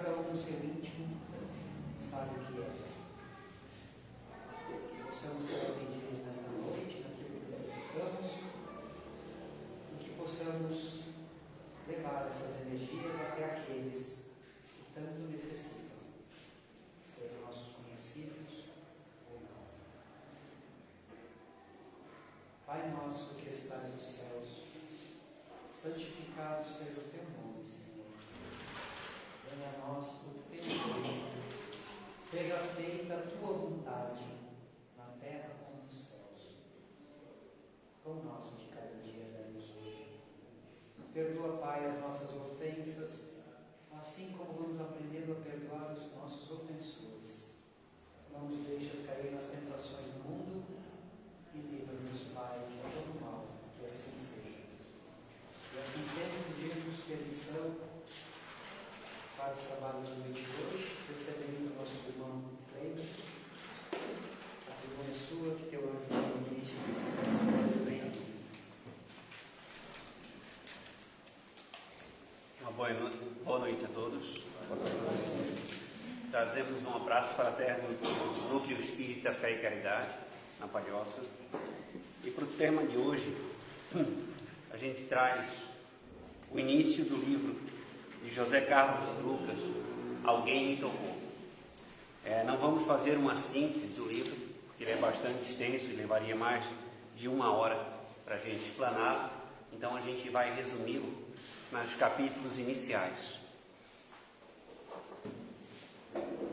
cada um no seu íntimo sabe o que é. Que possamos ser atendidos nesta noite, naquilo que necessitamos, e que possamos levar essas energias até aqueles que tanto necessitam, sejam nossos conhecidos ou não. Pai nosso que estás nos céus, santificado seja o teu nome, Senhor. Venha a nós o teu reino. Seja feita a tua vontade, na terra como nos céus. Pão nosso de cada dia dai-nos hoje. Perdoa, Pai, as nossas ofensas, assim como vamos aprendendo a perdoar os nossos ofensores. Não nos deixes cair nas tentações do mundo e livra-nos, Pai, de todo mal, que assim seja. E assim sempre pedimos permissão para os trabalhos da noite de hoje, recebendo o nosso irmão Cleiton. A tribuna é sua, que teu anjo permite fazer bem aqui. Uma boa noite a todos. Trazemos um abraço fraterno do Núcleo Espírita Fé e Caridade, na Palhoça. E para o tema de hoje, a gente traz o início do livro de José Carlos de Lucas, Alguém me Tocou. Não vamos fazer uma síntese do livro, porque ele é bastante extenso e levaria mais de 1 hora para a gente explanar. Então a gente vai resumi-lo nos capítulos iniciais.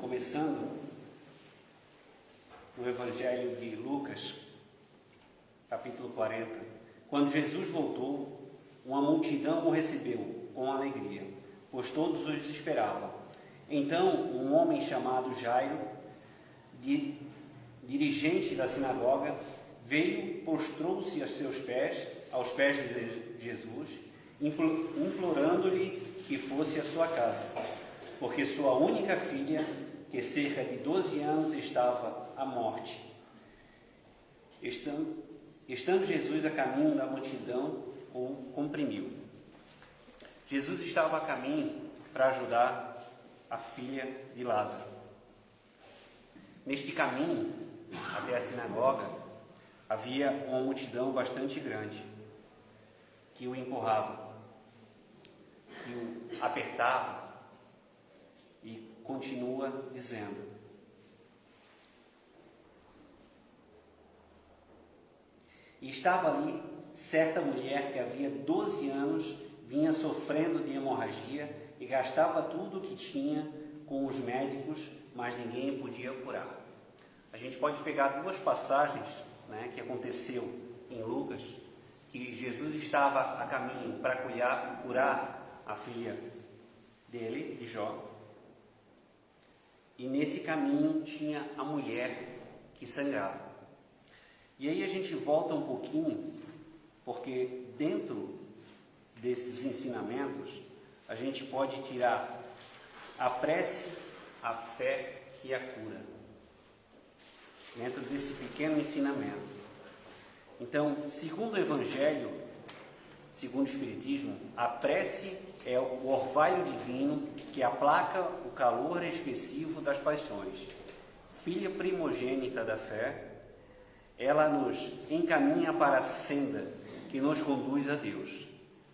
Começando no Evangelho de Lucas, capítulo 40. Quando Jesus voltou, uma multidão o recebeu com alegria, pois todos os esperavam. Então, um homem chamado Jairo, dirigente da sinagoga, veio, prostrou-se aos pés de Jesus, implorando-lhe que fosse à sua casa, porque sua única filha, que cerca de 12 anos estava à morte. Estando Jesus a caminho da multidão, o comprimiu. Jesus estava a caminho para ajudar a filha de Lázaro. Neste caminho até a sinagoga, havia uma multidão bastante grande que o empurrava, que o apertava, e continua dizendo: e estava ali certa mulher que havia 12 anos vinha sofrendo de hemorragia e gastava tudo o que tinha com os médicos, mas ninguém podia curar. A gente pode pegar 2 passagens, que aconteceu em Lucas, que Jesus estava a caminho para curar a filha dele, de Jó, e nesse caminho tinha a mulher que sangrava. E aí a gente volta um pouquinho, porque dentro desses ensinamentos a gente pode tirar a prece, a fé e a cura, dentro desse pequeno ensinamento. Então, segundo o Evangelho, segundo o Espiritismo, a prece é o orvalho divino que aplaca o calor expressivo das paixões. Filha primogênita da fé, ela nos encaminha para a senda que nos conduz a Deus.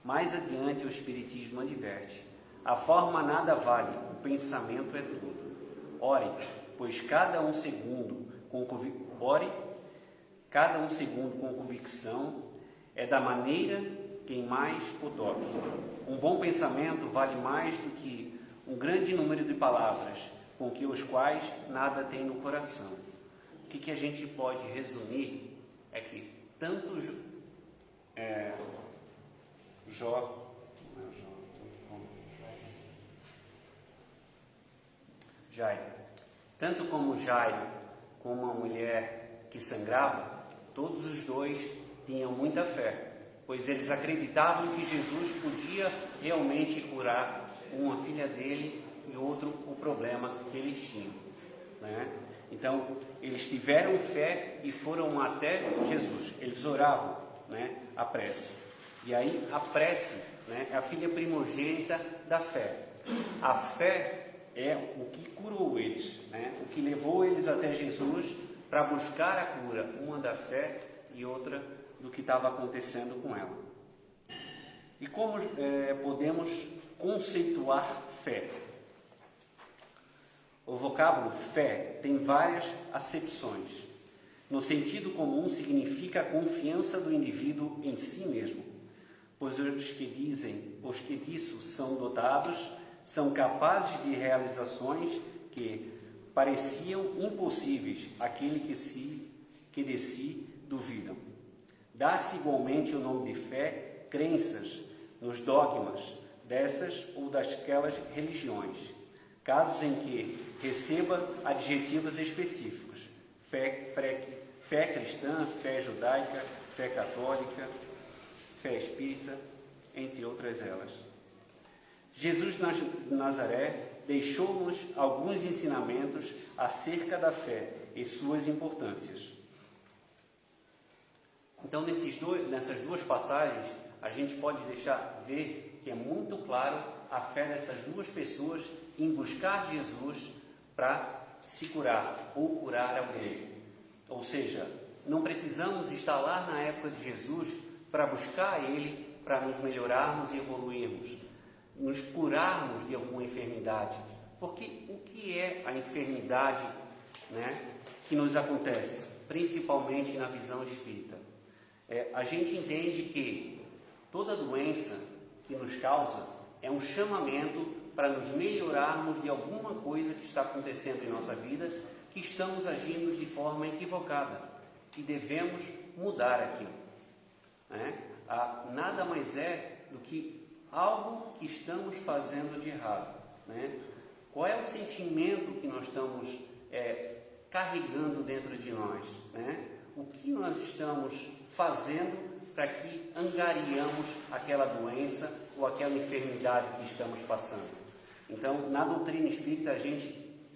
Mais adiante o Espiritismo adverte: a forma nada vale, o pensamento é tudo. Ore, pois cada um segundo com convicção é da maneira quem mais o toque. Um bom pensamento vale mais do que um grande número de palavras, com que os quais nada tem no coração. O que a gente pode resumir é que tanto Jairo, tanto como Jairo, como a mulher que sangrava, todos os dois tinham muita fé, pois eles acreditavam que Jesus podia realmente curar uma filha dele e outro o problema que eles tinham, Então, eles tiveram fé e foram até Jesus. Eles oravam, a prece. E aí, a prece, é a filha primogênita da fé. A fé é o que curou eles, né? O que levou eles até Jesus para buscar a cura, uma da fé e outra do que estava acontecendo com ela. E como podemos conceituar fé? O vocábulo fé tem várias acepções. No sentido comum, significa a confiança do indivíduo em si mesmo, pois os que disso são dotados são capazes de realizações que pareciam impossíveis àquele que de si duvidam. Dá-se igualmente o nome de fé, crenças nos dogmas dessas ou daquelas religiões, casos em que receba adjetivos específicos: fé cristã, fé judaica, fé católica, fé espírita, entre outras elas. Jesus de Nazaré deixou-nos alguns ensinamentos acerca da fé e suas importâncias. Então, nessas duas passagens, a gente pode deixar ver que é muito claro a fé dessas duas pessoas em buscar Jesus para se curar ou curar alguém. Ou seja, não precisamos estar lá na época de Jesus para buscar Ele, para nos melhorarmos e evoluirmos, nos curarmos de alguma enfermidade. Porque o que é a enfermidade, né, que nos acontece, principalmente na visão espírita? A gente entende que toda doença que nos causa é um chamamento para nos melhorarmos de alguma coisa que está acontecendo em nossa vida, que estamos agindo de forma equivocada e devemos mudar aquilo. Nada mais é do que algo que estamos fazendo de errado. Qual é o sentimento que nós estamos carregando dentro de nós? O que nós estamos fazendo para que angariamos aquela doença ou aquela enfermidade que estamos passando? Então, na doutrina espírita, a gente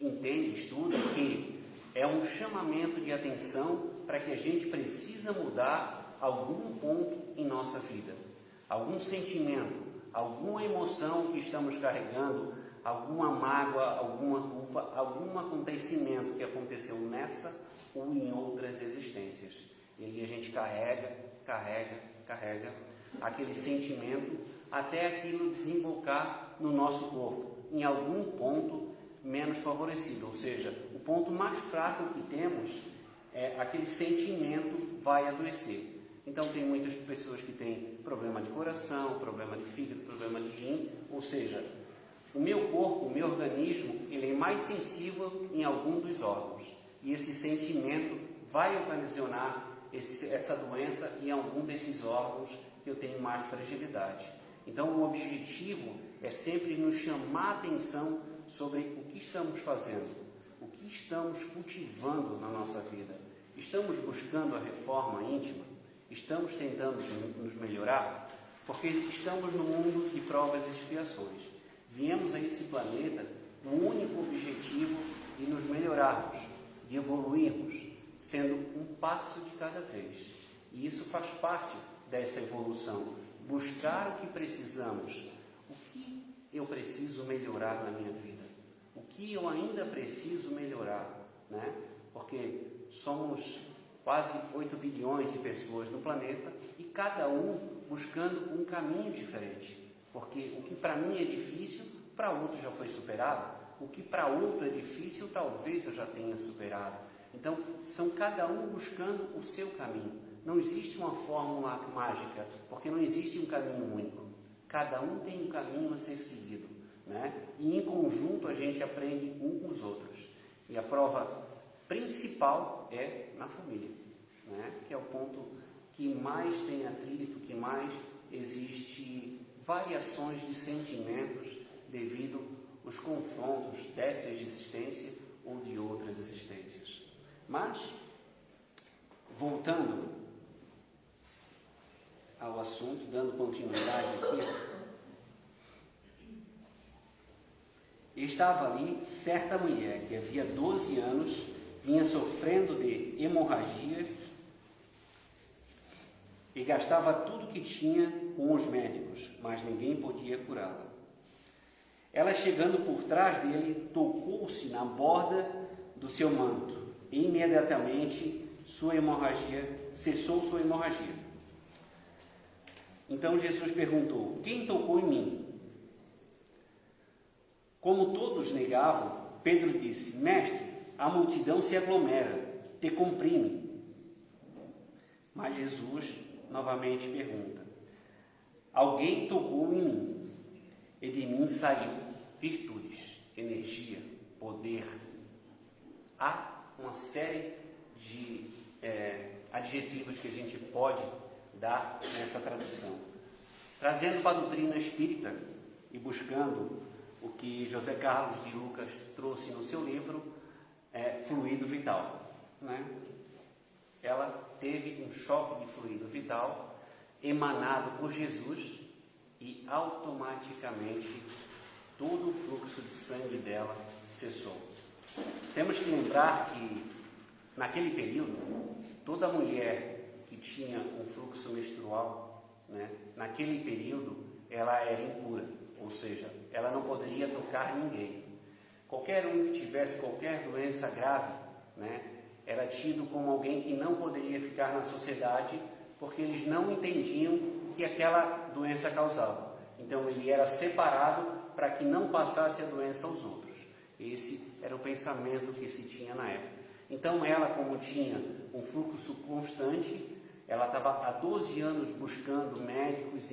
entende, estuda, que é um chamamento de atenção para que a gente precisa mudar algum ponto em nossa vida, algum sentimento, alguma emoção que estamos carregando, alguma mágoa, alguma culpa, algum acontecimento que aconteceu nessa ou em outras existências. E aí a gente carrega aquele sentimento até aquilo desembocar no nosso corpo, em algum ponto menos favorecido, ou seja, o ponto mais fraco que temos, aquele sentimento vai adoecer. Então tem muitas pessoas que têm problema de coração, problema de fígado, problema de rim, ou seja, o meu corpo, o meu organismo, ele é mais sensível em algum dos órgãos, e esse sentimento vai ocasionar essa doença em algum desses órgãos que eu tenho mais fragilidade. Então o objetivo é sempre nos chamar a atenção sobre o que estamos fazendo, o que estamos cultivando na nossa vida. Estamos buscando a reforma íntima? Estamos tentando nos melhorar? Porque estamos no mundo de provas e expiações. Viemos a esse planeta com o único objetivo de nos melhorarmos, de evoluirmos, sendo um passo de cada vez. E isso faz parte dessa evolução. Buscar o que precisamos. O que eu preciso melhorar na minha vida? O que eu ainda preciso melhorar? Porque somos quase 8 bilhões de pessoas no planeta e cada um buscando um caminho diferente. Porque o que para mim é difícil, para outro já foi superado. O que para outro é difícil, talvez eu já tenha superado. Então, são cada um buscando o seu caminho. Não existe uma fórmula mágica, porque não existe um caminho único. Cada um tem um caminho a ser seguido, E em conjunto a gente aprende um com os outros. E a prova principal é na família, Que é o ponto que mais tem atrito, que mais existe variações de sentimentos devido aos confrontos dessa existência ou de outras existências. Mas, voltando ao assunto, dando continuidade aqui, estava ali certa mulher que havia 12 anos vinha sofrendo de hemorragia e gastava tudo que tinha com os médicos, mas ninguém podia curá-la. Ela, chegando por trás dele, tocou-se na borda do seu manto. E imediatamente cessou sua hemorragia. Então Jesus perguntou: quem tocou em mim? Como todos negavam, Pedro disse: mestre, a multidão se aglomera, te comprime. Mas Jesus novamente pergunta: alguém tocou em mim, e de mim saiu virtudes, energia, poder. Há uma série de adjetivos que a gente pode dar nessa tradução. Trazendo para a doutrina espírita e buscando o que José Carlos de Lucas trouxe no seu livro, fluido vital, né? Ela teve um choque de fluido vital emanado por Jesus e automaticamente todo o fluxo de sangue dela cessou. Temos que lembrar que naquele período toda mulher que tinha um fluxo menstrual, né, naquele período ela era impura, ou seja, ela não poderia tocar ninguém. Qualquer um que tivesse qualquer doença grave, né, era tido como alguém que não poderia ficar na sociedade, porque eles não entendiam o que aquela doença causava. Então ele era separado para que não passasse a doença aos outros. Esse era o pensamento que se tinha na época. Então ela, como tinha um fluxo constante, ela estava há 12 anos buscando médicos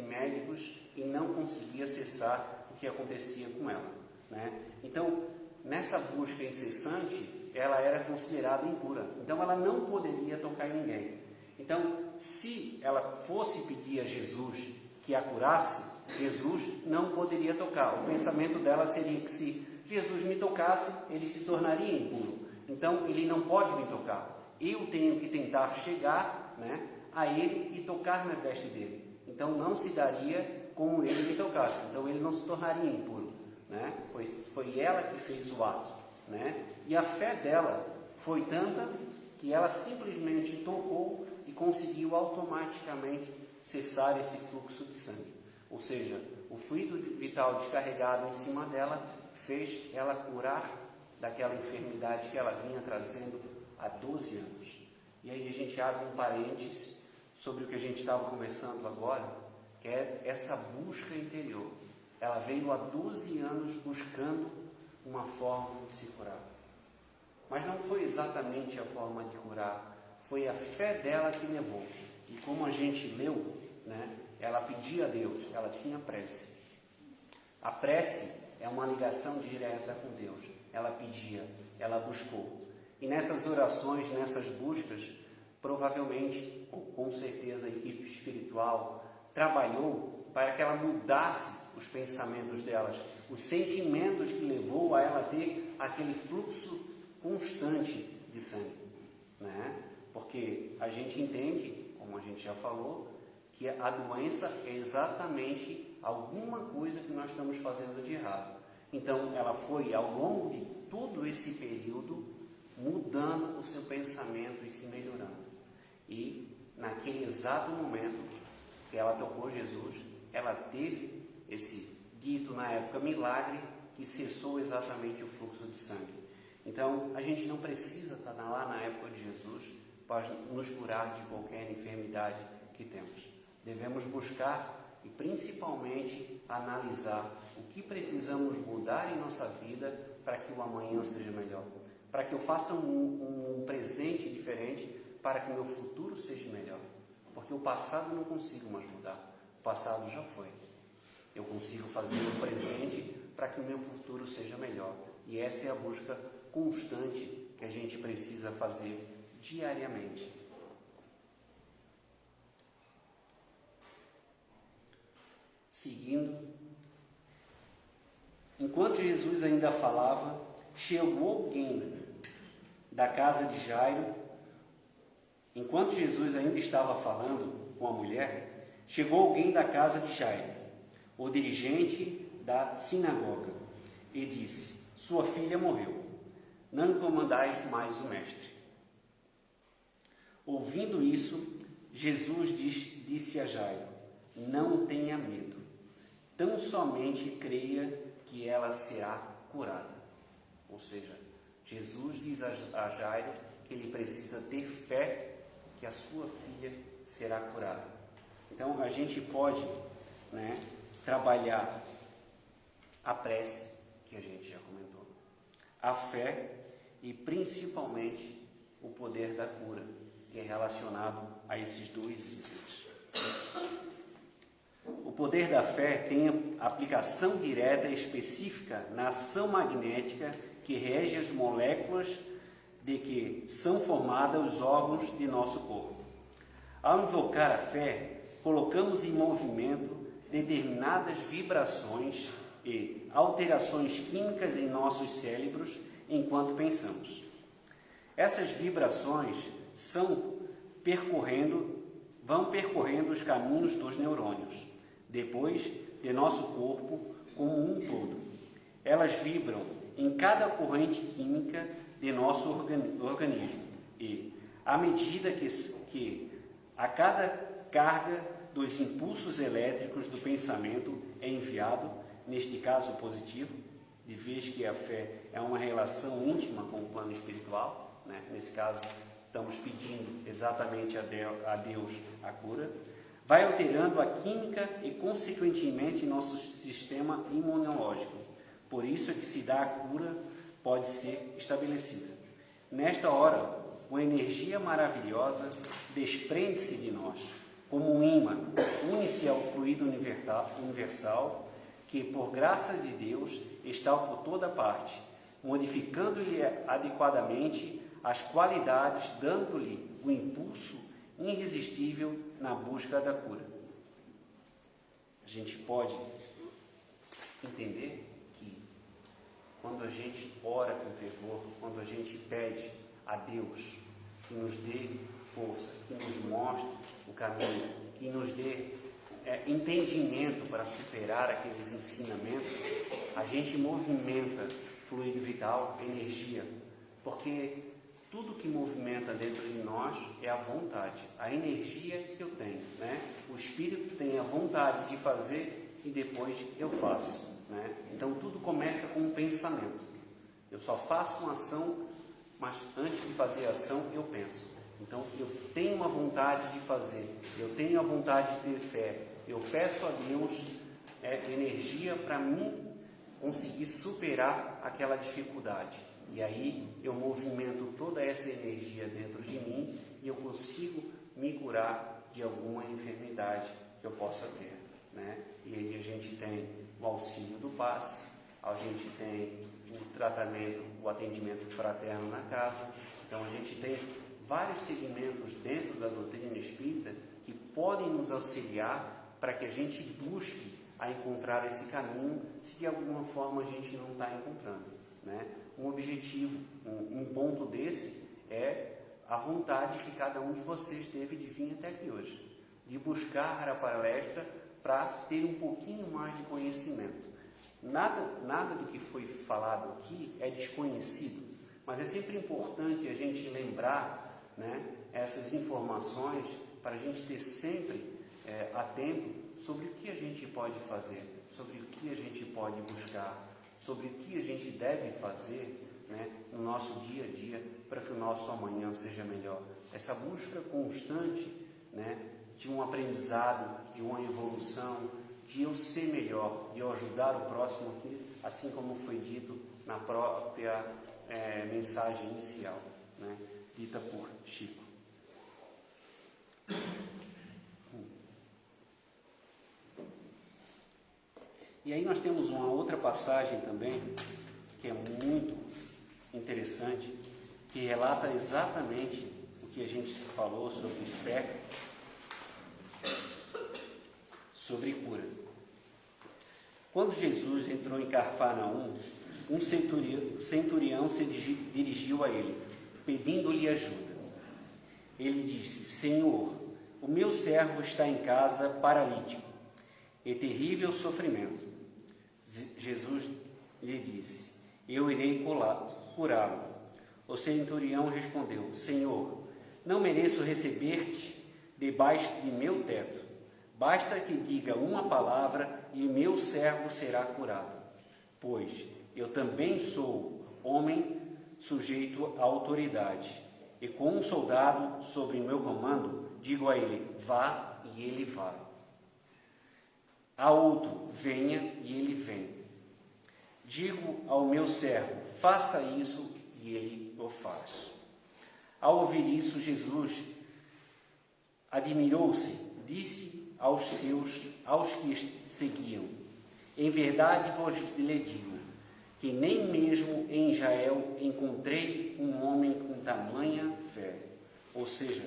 e não conseguia cessar o que acontecia com ela, né? Então, nessa busca incessante, ela era considerada impura. Então ela não poderia tocar em ninguém. Então, se ela fosse pedir a Jesus que a curasse, Jesus não poderia tocar. O pensamento dela seria que se Jesus me tocasse, ele se tornaria impuro. Então, ele não pode me tocar. Eu tenho que tentar chegar, né, a ele e tocar na veste dele. Então, não se daria como ele me tocasse. Então, ele não se tornaria impuro, né? Pois foi ela que fez o ato, né? E a fé dela foi tanta que ela simplesmente tocou e conseguiu automaticamente cessar esse fluxo de sangue. Ou seja, o fluido vital descarregado em cima dela fez ela curar daquela enfermidade que ela vinha trazendo há 12 anos. E aí a gente abre um parênteses sobre o que a gente estava conversando agora, que é essa busca interior. Ela veio há 12 anos buscando uma forma de se curar. Mas não foi exatamente a forma de curar, foi a fé dela que levou. E como a gente leu, né, ela pedia a Deus, ela tinha prece. A prece é uma ligação direta com Deus. Ela pedia, ela buscou. E nessas orações, nessas buscas, provavelmente, ou com certeza, a equipe espiritual trabalhou para que ela mudasse os pensamentos delas, os sentimentos que levou a ela ter aquele fluxo constante de sangue, né? Porque a gente entende, como a gente já falou, que a doença é exatamente alguma coisa que nós estamos fazendo de errado. Então, ela foi, ao longo de todo esse período, mudando o seu pensamento e se melhorando. E, naquele exato momento que ela tocou Jesus, ela teve esse dito, na época, milagre, que cessou exatamente o fluxo de sangue. Então, a gente não precisa estar lá na época de Jesus para nos curar de qualquer enfermidade que temos. Devemos buscar e, principalmente, analisar o que precisamos mudar em nossa vida para que o amanhã seja melhor. Para que eu faça um presente diferente, para que o meu futuro seja melhor. Porque o passado eu não consigo mais mudar. O passado já foi. Eu consigo fazer um presente para que o meu futuro seja melhor. E essa é a busca constante que a gente precisa fazer diariamente. Seguindo, enquanto Jesus ainda falava, chegou alguém da casa de Jairo. Enquanto Jesus ainda estava falando com a mulher, chegou alguém da casa de Jairo, o dirigente da sinagoga, e disse: sua filha morreu, não incomodais mais o mestre. Ouvindo isso, Jesus disse a Jairo: não tenha medo, tão somente creia que ela será curada. Ou seja, Jesus diz a Jairo que ele precisa ter fé que a sua filha será curada. Então, a gente pode, né, trabalhar a prece, que a gente já comentou, a fé e principalmente o poder da cura, que é relacionado a esses dois itens. O poder da fé tem aplicação direta e específica na ação magnética que rege as moléculas de que são formados os órgãos de nosso corpo. Ao invocar a fé, colocamos em movimento determinadas vibrações e alterações químicas em nossos cérebros enquanto pensamos. Essas vibrações vão percorrendo os caminhos dos neurônios, depois de nosso corpo como um todo. Elas vibram em cada corrente química de nosso organismo e, à medida que a cada carga dos impulsos elétricos do pensamento é enviado, neste caso positivo, de vez que a fé é uma relação íntima com o plano espiritual, né? Nesse caso estamos pedindo exatamente a Deus a cura, vai alterando a química e consequentemente nosso sistema imunológico. Por isso é que se dá a cura pode ser estabelecida. Nesta hora, uma energia maravilhosa desprende-se de nós, como um ímã, une-se ao fluido universal, que por graça de Deus está por toda parte, modificando-lhe adequadamente as qualidades, dando-lhe o impulso irresistível na busca da cura. A gente pode entender que quando a gente ora com fervor, quando a gente pede a Deus que nos dê força, que nos mostre o caminho, que nos dê entendimento para superar aqueles ensinamentos, a gente movimenta fluido vital, energia, porque tudo que movimenta dentro de nós é a vontade, a energia que eu tenho, né? O Espírito tem a vontade de fazer e depois eu faço, né? Então tudo começa com um pensamento. Eu só faço uma ação, mas antes de fazer a ação eu penso. Então eu tenho uma vontade de fazer, eu tenho a vontade de ter fé, eu peço a Deus energia para mim conseguir superar aquela dificuldade. E aí eu movimento toda essa energia dentro de mim e eu consigo me curar de alguma enfermidade que eu possa ter, né? E aí a gente tem o auxílio do passe, a gente tem o tratamento, o atendimento fraterno na casa. Então a gente tem vários segmentos dentro da doutrina espírita que podem nos auxiliar para que a gente busque a encontrar esse caminho, se de alguma forma a gente não está encontrando, né? Um objetivo, um ponto desse é a vontade que cada um de vocês teve de vir até aqui hoje, de buscar a palestra para ter um pouquinho mais de conhecimento. Nada do que foi falado aqui é desconhecido, mas é sempre importante a gente lembrar, né, essas informações para a gente ter sempre atento sobre o que a gente pode fazer, sobre o que a gente pode buscar, sobre o que a gente deve fazer, né, no nosso dia a dia para que o nosso amanhã seja melhor. Essa busca constante, né, de um aprendizado, de uma evolução, de eu ser melhor, de eu ajudar o próximo aqui, assim como foi dito na própria mensagem inicial, né, dita por Chico. E aí nós temos uma outra passagem também, que é muito interessante, que relata exatamente o que a gente falou sobre fé, sobre cura. Quando Jesus entrou em Cafarnaum, um centurião se dirigiu a ele, pedindo-lhe ajuda. Ele disse: Senhor, o meu servo está em casa paralítico, e terrível sofrimento. Jesus lhe disse: Eu irei curá-lo. O centurião respondeu: Senhor, não mereço receber-te debaixo de meu teto. Basta que diga uma palavra e meu servo será curado. pois eu também sou homem sujeito à autoridade, e com um soldado sobre meu comando, digo a ele, vá, e ele vai. A outro, venha, e ele vem. Digo ao meu servo, faça isso, e ele o faz. Ao ouvir isso, Jesus admirou-se, disse aos que seguiam, em verdade vos lhe digo, que nem mesmo em Israel encontrei um homem com tamanha fé. Ou seja,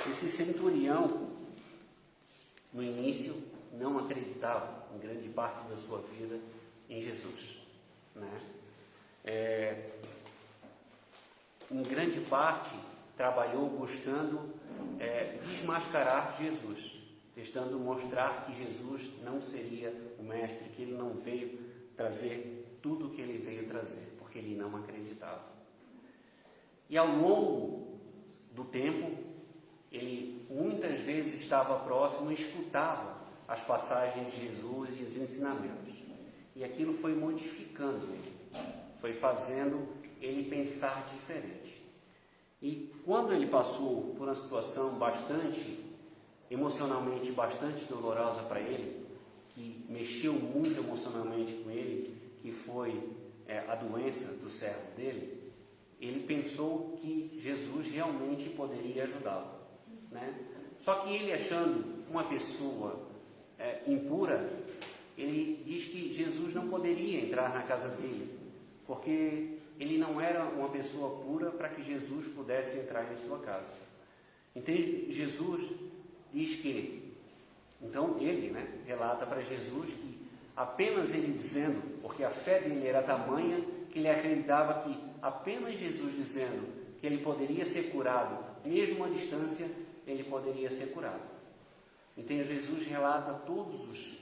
esse centurião, no início, não acreditava, em grande parte da sua vida, em Jesus. Em grande parte, trabalhou buscando desmascarar Jesus, tentando mostrar que Jesus não seria o mestre, que ele não veio trazer tudo o que ele veio trazer, porque ele não acreditava. E ao longo do tempo, ele muitas vezes estava próximo e escutava as passagens de Jesus e os ensinamentos. E aquilo foi modificando ele, foi fazendo ele pensar diferente. E quando ele passou por uma situação emocionalmente bastante dolorosa para ele, que mexeu muito emocionalmente com ele, que foi a doença do servo dele, ele pensou que Jesus realmente poderia ajudá-lo, Só que ele, achando uma pessoa impura, ele diz que Jesus não poderia entrar na casa dele, porque ele não era uma pessoa pura para que Jesus pudesse entrar em sua casa. Então Jesus diz que, então ele relata para Jesus que apenas ele dizendo, porque a fé dele era tamanha que ele acreditava que apenas Jesus dizendo que ele poderia ser curado, mesmo à distância, ele poderia ser curado. Então Jesus relata todos os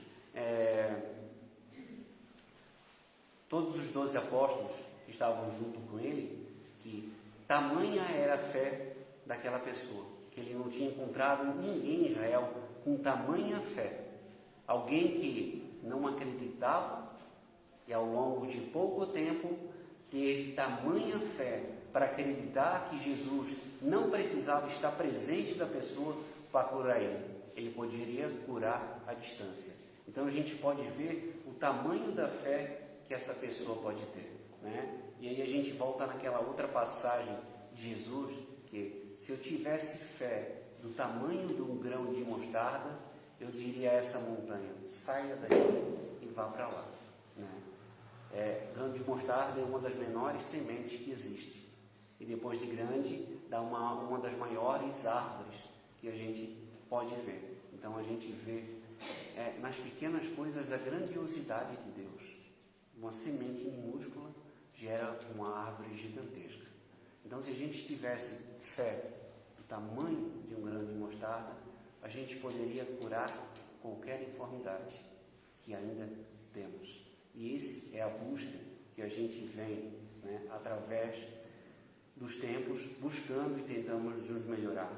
12 apóstolos que estavam junto com ele, que tamanha era a fé daquela pessoa, que ele não tinha encontrado ninguém em Israel com tamanha fé. Alguém que não acreditava e ao longo de pouco tempo teve tamanha fé para acreditar que Jesus não precisava estar presente da pessoa para curar ele. Ele poderia curar à distância. Então a gente pode ver o tamanho da fé que essa pessoa pode ter, E aí a gente volta naquela outra passagem de Jesus, que se eu tivesse fé do tamanho de um grão de mostarda, eu diria a essa montanha, saia daqui e vá para lá. Grão de mostarda é uma das menores sementes que existe. E depois de grande, dá uma das maiores árvores que a gente pode ver. Então a gente vê nas pequenas coisas a grandiosidade de Deus. Uma semente minúscula gera uma árvore gigantesca. Então, se a gente tivesse fé do tamanho de um grão de mostarda, a gente poderia curar qualquer enfermidade que ainda temos. E esse é a busca que a gente vem, através dos tempos, buscando e tentando nos melhorar.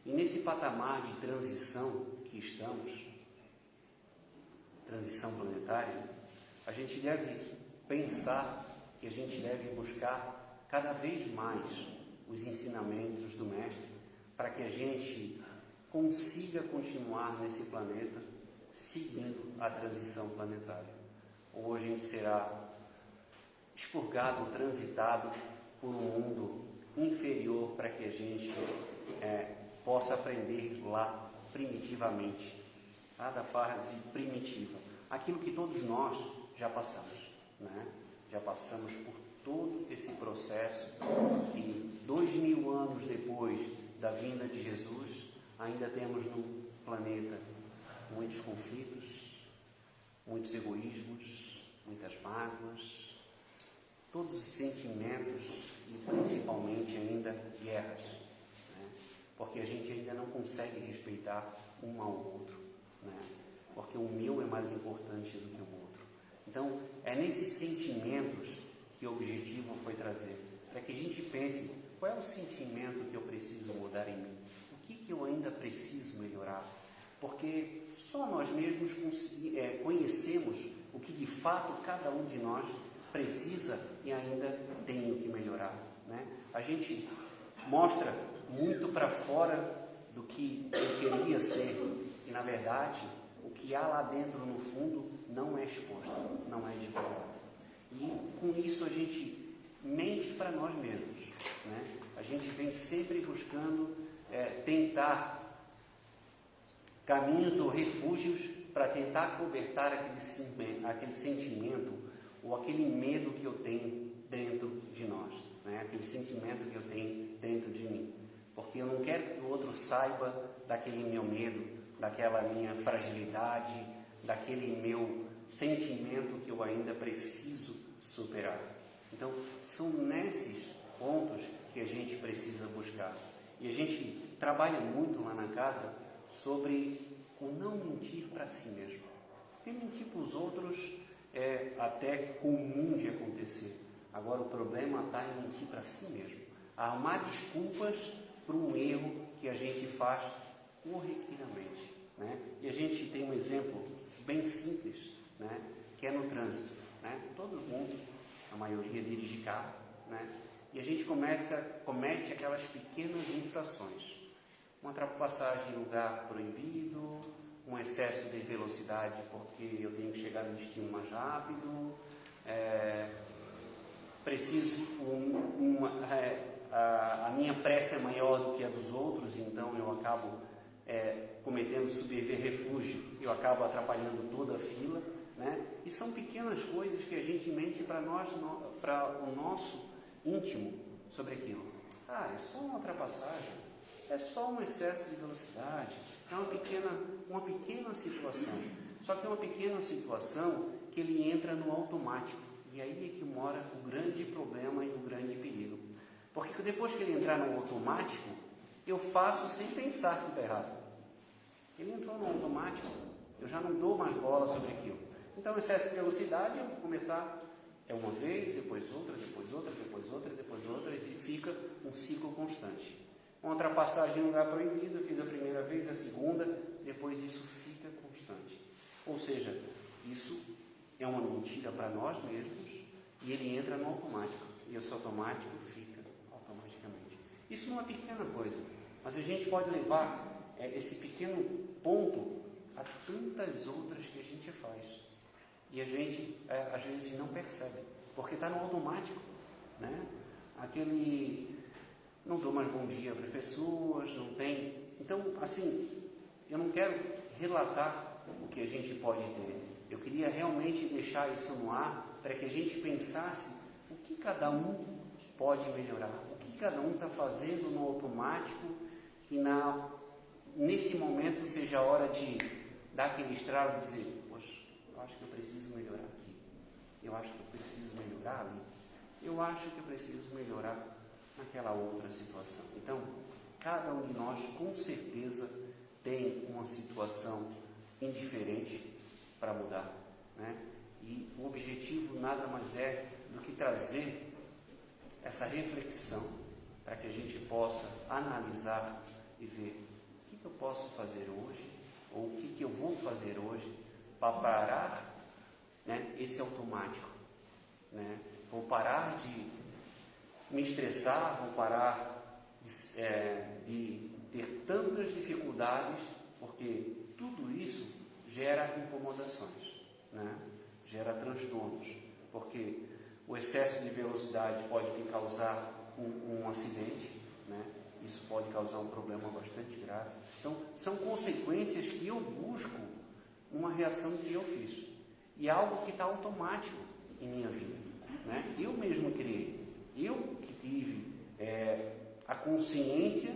E nesse patamar de transição que estamos, transição planetária, a gente deve pensar que a gente deve buscar cada vez mais os ensinamentos do Mestre para que a gente consiga continuar nesse planeta seguindo a transição planetária. Ou a gente será expurgado, transitado por um mundo inferior para que a gente possa aprender lá primitivamente, lá da fase primitiva, aquilo que todos nós já passamos, Já passamos por todo esse processo e 2000 anos depois da vinda de Jesus, ainda temos no planeta muitos conflitos, muitos egoísmos, muitas mágoas, todos os sentimentos e principalmente ainda guerras, porque a gente ainda não consegue respeitar um ao outro, porque o meu é mais importante do que o outro. Então, é nesses sentimentos que o objetivo foi trazer, para que a gente pense, qual é o sentimento que eu preciso mudar em mim? O que eu ainda preciso melhorar? Porque só nós mesmos conhecemos o que de fato cada um de nós precisa e ainda tem o que melhorar, né? A gente mostra muito para fora do que eu queria ser e, na verdade, o que há lá dentro, no fundo, não é exposto, não é divulgado. E com isso a gente mente para nós mesmos, né? A gente vem sempre buscando tentar caminhos ou refúgios para tentar cobertar aquele sentimento ou aquele medo que eu tenho dentro de nós, né? Aquele sentimento que eu tenho dentro de mim. Porque eu não quero que o outro saiba daquele meu medo, daquela minha fragilidade, daquele meu sentimento que eu ainda preciso superar. Então, são nesses pontos que a gente precisa buscar. E a gente trabalha muito lá na casa sobre o não mentir para si mesmo. Porque mentir para os outros é até comum de acontecer. Agora, o problema está em mentir para si mesmo. Arrumar desculpas para um erro que a gente faz corriqueiramente, né? E a gente tem um exemplo bem simples, né? Que é no trânsito, né? Todo mundo, a maioria, dirige carro, né? E a gente comete aquelas pequenas infrações. Uma ultrapassagem em lugar proibido, um excesso de velocidade porque eu tenho que chegar no destino mais rápido, a minha pressa é maior do que a dos outros, então eu acabo cometendo subterfúgio, eu acabo atrapalhando toda a fila, né? E são pequenas coisas que a gente mente para o nosso íntimo sobre aquilo. É só uma ultrapassagem, é só um excesso de velocidade, é uma pequena situação. Só que é uma pequena situação que ele entra no automático. E aí é que mora o grande problema e o grande perigo. Porque depois que ele entrar no automático, eu faço sem pensar que está errado. Ele entrou no automático, eu já não dou mais bola sobre aquilo. Então, excesso de velocidade, eu vou cometer uma vez, depois outra, depois outra, depois outra, depois outra, e fica um ciclo constante. Uma ultrapassagem em lugar proibido, eu fiz a primeira vez, a segunda, depois isso fica constante. Ou seja, isso é uma mentira para nós mesmos e ele entra no automático. E esse automático fica automaticamente. Isso não é pequena coisa, mas a gente pode levar esse pequeno ponto a tantas outras que a gente faz. E a gente, às vezes, não percebe, porque está no automático, né? Não dou mais bom dia para as pessoas, não tem. Então, assim, eu não quero relatar o que a gente pode ter. Eu queria realmente deixar isso no ar para que a gente pensasse o que cada um pode melhorar, o que cada um está fazendo no automático, que nesse momento seja a hora de dar aquele estralo e dizer, poxa, eu acho que eu preciso melhorar aqui, eu acho que eu preciso melhorar ali, eu acho que eu preciso melhorar naquela outra situação. Então, cada um de nós, com certeza, tem uma situação indiferente para mudar, né? E o objetivo nada mais é do que trazer essa reflexão para que a gente possa analisar e ver o que eu posso fazer hoje, ou o que eu vou fazer hoje para parar, né, esse automático, né? Vou parar de me estressar, vou parar de ter tantas dificuldades, porque tudo isso gera incomodações, né? Gera transtornos, porque o excesso de velocidade pode causar um acidente, né? Isso pode causar um problema bastante grave. Então, são consequências que eu busco uma reação que eu fiz. E algo que está automático em minha vida, né? Eu mesmo criei. Eu que tive a consciência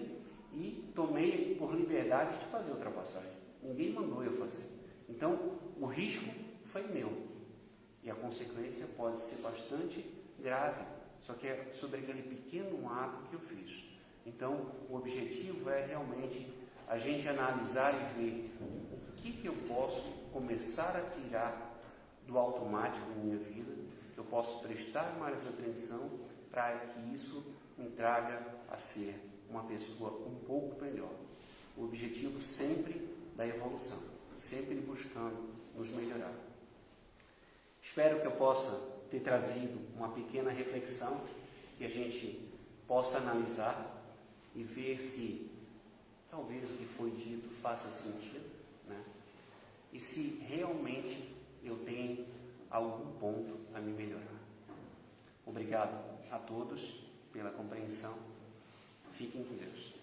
e tomei por liberdade de fazer ultrapassagem. Ninguém mandou eu fazer. Então, o risco foi meu. E a consequência pode ser bastante grave. Só que é sobre aquele pequeno ato que eu fiz. Então, o objetivo é realmente a gente analisar e ver o que eu posso começar a tirar do automático na minha vida, que eu posso prestar mais atenção para que isso me traga a ser uma pessoa um pouco melhor. O objetivo sempre da evolução, sempre buscando nos melhorar. Espero que eu possa ter trazido uma pequena reflexão que a gente possa analisar e ver se talvez o que foi dito faça sentido, né? E se realmente eu tenho algum ponto a me melhorar. Obrigado a todos pela compreensão. Fiquem com Deus.